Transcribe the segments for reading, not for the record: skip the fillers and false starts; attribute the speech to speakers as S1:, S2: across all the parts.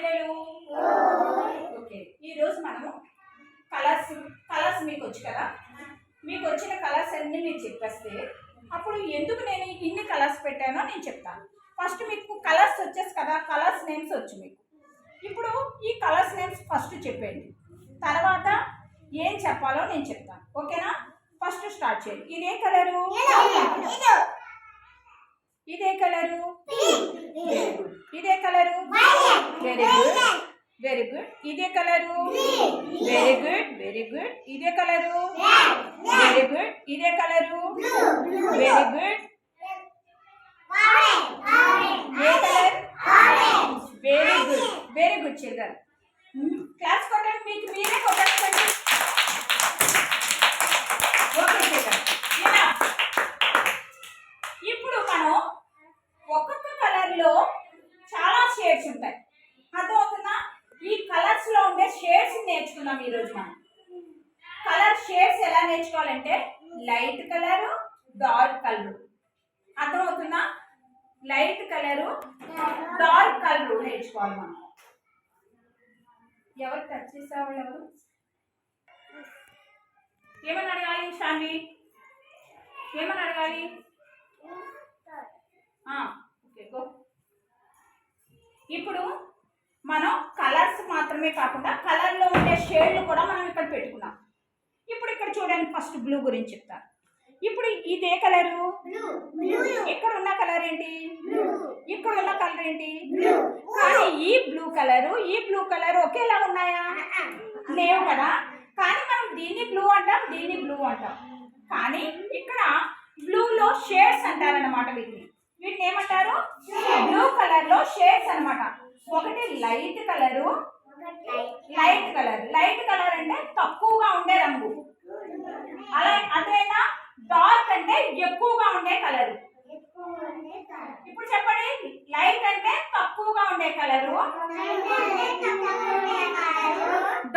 S1: పిల్లలు? ఓకే, ఈరోజు మనము కలర్స్ మీకు వచ్చు కదా, మీకు వచ్చిన కలర్స్ అన్నీ నేను చెప్పేస్తే అప్పుడు ఎందుకు నేను ఇన్ని కలర్స్ పెట్టానో నేను చెప్తాను. ఫస్ట్ మీకు కలర్స్ వచ్చేసి కదా, కలర్స్ నేమ్స్ వచ్చు మీకు. ఇప్పుడు ఈ కలర్స్ నేమ్స్ ఫస్ట్ చెప్పండి, తర్వాత ఏం చెప్పాలో నేను చెప్తాను. ఓకేనా? ఫస్ట్ స్టార్ట్ చేయండి. ఇదే కలరు, ఇదే కలరు, ఇదే colour, very good very good. ఇదే colour, very good very good. ఇదే కలరు, వెరీ గుడ్. ఇదే కలరు, వెరీ గుడ్. ఏ colour? Very good very good children. Class కొట్టండి, మీకు మీరే కొట్టండి. ఓకే చిల్డ్రన్, ఇప్పుడు మనం ఒక్కొక్క కలర్లో చాలా షేడ్స్ ఉంటాయి, అర్థమవుతుందా? ఈ కలర్స్ లో ఉండే షేడ్స్ నేర్చుకున్నాం ఈరోజు. మనం కలర్ షేడ్స్ ఎలా నేర్చుకోవాలంటే లైట్ కలరు, డార్క్ కలరు, అర్థమవుతుందా? లైట్ కలరు, డార్క్ కలరు నేర్చుకోవాలి మనం. ఎవరు టచ్ చేసేవాళ్ళు? ఎవరు ఏమని అడగాలి? శాన్వి ఏమని అడగాలి? Okay go. ఇప్పుడు మనం కలర్స్ మాత్రమే కాకుండా కలర్లో ఉండే షేడ్లు కూడా మనం ఇక్కడ పెట్టుకున్నాం. ఇప్పుడు ఇక్కడ చూడండి, ఫస్ట్ బ్లూ గురించి చెప్తాను. ఇప్పుడు ఇదే కలరు, ఇక్కడ ఉన్న కలర్ ఏంటి? ఇక్కడ ఉన్న కలర్ ఏంటి? కానీ ఈ బ్లూ కలర్ ఒకేలా ఉన్నాయా? లేవు కదా. కానీ మనం దీన్ని బ్లూ అంటాం, దీన్ని బ్లూ అంటాం. కానీ ఇక్కడ బ్లూలో షేడ్స్ అంటారన్నమాట. వీటిని ఏమంటారు? బ్లూ కలర్ లో షేడ్స్ అన్నమాట. ఒకటి లైట్ కలరు, లైట్ కలర్ అంటే తక్కువగా ఉండే రంగు. అదేనా డార్క్ అంటే ఎక్కువగా ఉండే కలరు. ఇప్పుడు చెప్పండి, లైట్ అంటే తక్కువగా ఉండే కలరు,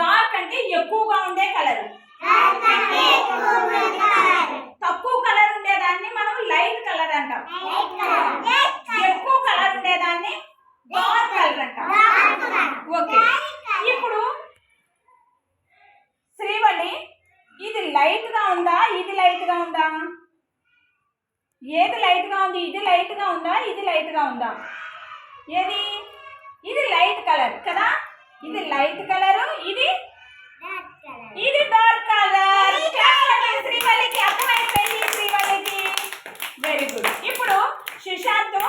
S1: డార్క్ అంటే ఎక్కువగా ఉండే కలరు. తక్కువ కలర్ ఉండేదాన్ని మనం లైట్ కలర్ అంటాం, ఎక్కువ కలర్ ఉండేదాన్ని డార్క్ కలర్ అంటాం. ఓకే, ఇప్పుడు శ్రీవల్లి, ఇది లైట్ గా ఉందా, ఇది లైట్ గా ఉందా? ఏది లైట్ గా ఉంది? ఇది లైట్ గా ఉందా, ఇది లైట్ గా ఉందా? ఏది? ఇది లైట్ కలర్ కదా, ఇది లైట్ కలర్, ఇది డార్క్ కలర్. శ్రీవల్లికి అర్థమైపోయింది, శ్రీవల్లికి. Very good. ఇప్పుడు సుశాంత్,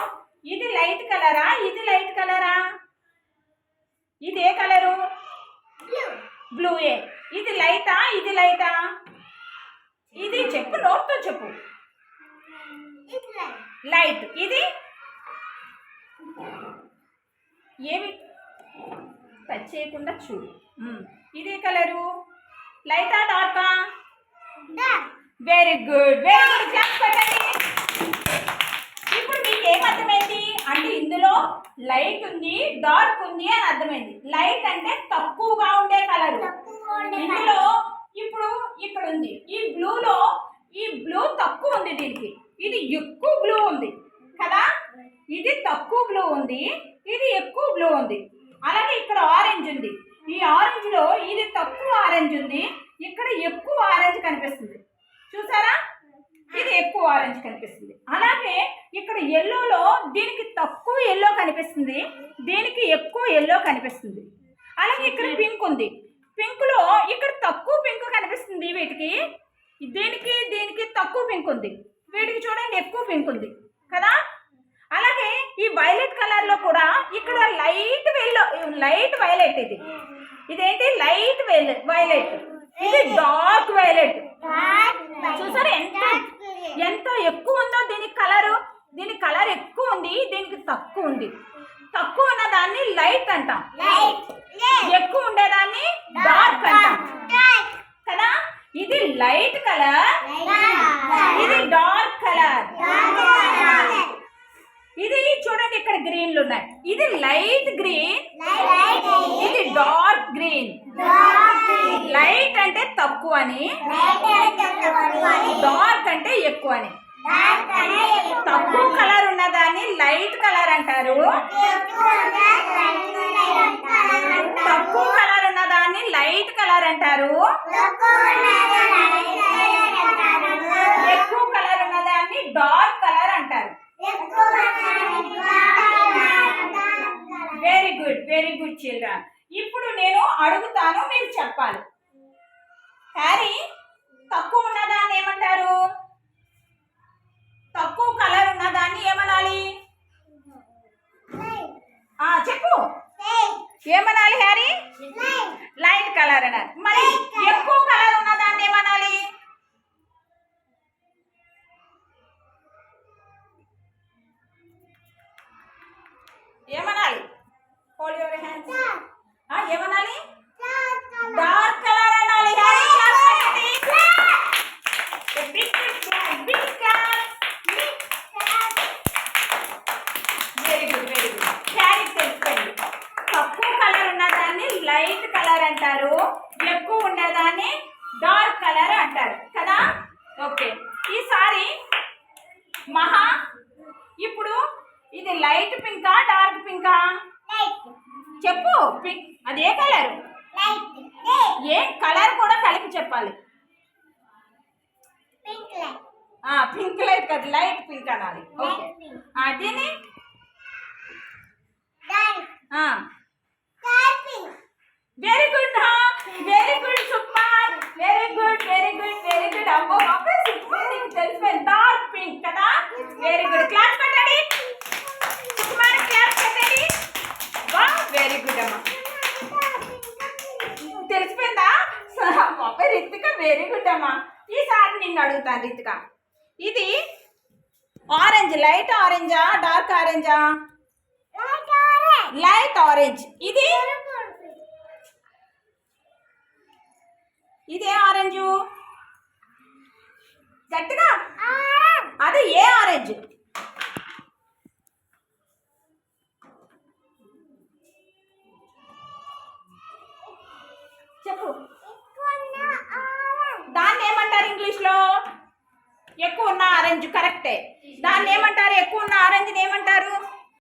S1: ఇది లైట్ కలరా, ఇది లైట్ కలరా? ఇది ఏ కలరు? బ్లూయే. ఇది లైటా, ఇది లైటా? ఇది చెప్పు, నోట్తో చెప్పు. లైట్. ఇది ఏమి టచ్ చేయకుండా చూడు. ఇదే కలరు లైటా, డార్కా? Very good very good. Class పెట్టండి. ఇప్పుడు మీకు ఏమర్థమైంది అంటే ఇందులో లైట్ ఉంది, డార్క్ ఉంది అని అర్థమైంది. లైట్ అంటే తక్కువగా ఉండే కలర్. ఇందులో ఇప్పుడు ఇక్కడ ఉంది, ఈ బ్లూలో ఈ బ్లూ తక్కువ ఉంది, దీనికి ఇది ఎక్కువ బ్లూ ఉంది కదా. ఇది తక్కువ బ్లూ ఉంది, ఇది ఎక్కువ బ్లూ ఉంది. అలాగే ఇక్కడ ఆరెంజ్ ఉంది, ఈ ఆరెంజ్ లో ఇది తక్కువ ఆరెంజ్ ఉంది, ఇక్కడ ఎక్కువ ఆరెంజ్ కనిపిస్తుంది. చూసారా? ఇది ఎక్కువ ఆరెంజ్ కనిపిస్తుంది. అలాగే ఇక్కడ ఎల్లోలో దీనికి తక్కువ ఎల్లో కనిపిస్తుంది, దీనికి ఎక్కువ ఎల్లో కనిపిస్తుంది. అలాగే ఇక్కడ పింక్ ఉంది, పింక్ లో ఇక్కడ తక్కువ పింక్ కనిపిస్తుంది వీటికి, దీనికి తక్కువ పింక్ ఉంది, వీటికి చూడండి ఎక్కువ పింక్ ఉంది కదా. అలాగే ఈ వైలెట్ కలర్ లో కూడా ఇక్కడ లైట్ వైలెట్, ఇదేంటి? లైట్ వైలెట్, ఇది డార్క్ వైలెట్. చూసారా ఎంత ఎక్కువ ఉందో దీనికి కలర్ ఎక్కువ ఉంది, దీనికి తక్కువ ఉంది. తక్కువ ఉన్న దాన్ని లైట్ అంటాం, ఎక్కువ ఉండేదాన్ని డార్క్ అంటాం కదా. ఇది లైట్ కలర్, ఇది డార్క్ కలర్. ఇది చూడండి, ఇక్కడ గ్రీన్లు ఉన్నాయి, ఇది లైట్ గ్రీన్, ఇది డార్క్ గ్రీన్. లైట్ అంటే తక్కువ అని, డార్క్ అంటే ఎక్కువ అని. తక్కువ కలర్ ఉన్నదాన్ని లైట్ కలర్ అంటారు, కలర్ అంటారు? ఎక్కువ కలర్ ఉన్నదాన్ని డార్క్ కలర్ అంటారు. Very good children. ఇప్పుడు నేను అడుగుతాను, మీరు చెప్పాలి. హ్యారీ, తక్కువ ఉన్నదాన్ని ఏమంటారు? తక్కువ కలర్ ఉన్నదాన్ని ఏమనాలి? చెప్పు, ఏమనాలి హ్యారీ? లైట్ కలర్ అన్నారు. మరి ఎక్కువ కలర్ ఉన్నదాన్ని ఏమనాలి? ఏమనాలి? Hold your hands. ఏమనాలి? డార్క్ కలర్ అనాలి. Harry, very good. హ్యారీ తెలుసుకోండి, తక్కువ కలర్ ఉన్నదాన్ని లైట్ కలర్ అంటారు, ఎక్కువ ఉన్నదాన్ని డార్క్ కలర్ అంటారు కదా. ఓకే, ఈసారి మహా, ఇప్పుడు ఇది లైట్ పింకా డార్క్ పింకా? చెప్పు, పింక్. అది ఏ కలర్? ఏ కలర్ కూడా కలిపి చెప్పాలి. పింక్ లైట్ కాదు, లైట్ పింక్ అనాలి. ఓకే, దీని very good. Sukumar, very good. అమ్మో సుకుమార్, నీకు తెలిసిపోయింది, డార్క్ పింక్ కదా. Very good. క్లాస్ పెట్టండి సుకుమార్, క్లాస్ పెట్టండి. వెరీ గుడ్ అమ్మా, తెలిసిపోయిందా? రితిక, వెరీ గుడ్ అమ్మా. ఈసారి నిన్ను అడుగుతాను రితిక, ఇది ఆరెంజ్, లైట్ ఆరెంజా డార్క్ ఆరెంజా? Light orange. ఇదే ఆరెంజు? గట్టిగా, అది ఏ ఆరెంజ్? చెప్పు, దాన్ని ఏమంటారు ఇంగ్లీష్ లో? ఎక్కువ ఉన్న ఆరెంజ్. కరెక్టే. దాన్ని ఏమంటారు? ఎక్కువ ఉన్న ఆరెంజ్ ఏమంటారు?